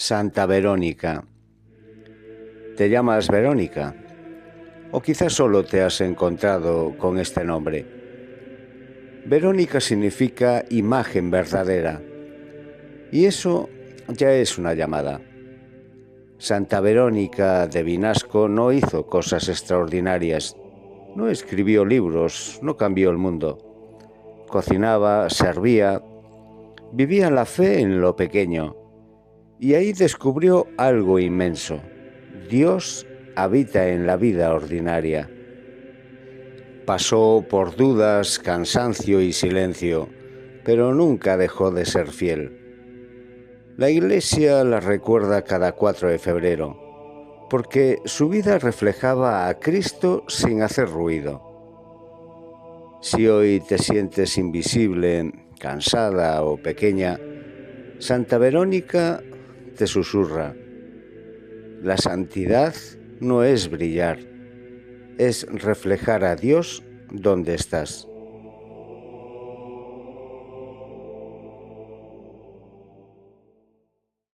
Santa Verónica. ¿Te llamas Verónica? ¿O quizás solo te has encontrado con este nombre? Verónica significa imagen verdadera. Y eso ya es una llamada. Santa Verónica de Vinasco no hizo cosas extraordinarias. No escribió libros, no cambió el mundo. Cocinaba, servía, vivía la fe en lo pequeño. Y ahí descubrió algo inmenso. Dios habita en la vida ordinaria. Pasó por dudas, cansancio y silencio, pero nunca dejó de ser fiel. La Iglesia la recuerda cada 4 de febrero, porque su vida reflejaba a Cristo sin hacer ruido. Si hoy te sientes invisible, cansada o pequeña, Santa Verónica te susurra: la santidad no es brillar, es reflejar a Dios donde estás.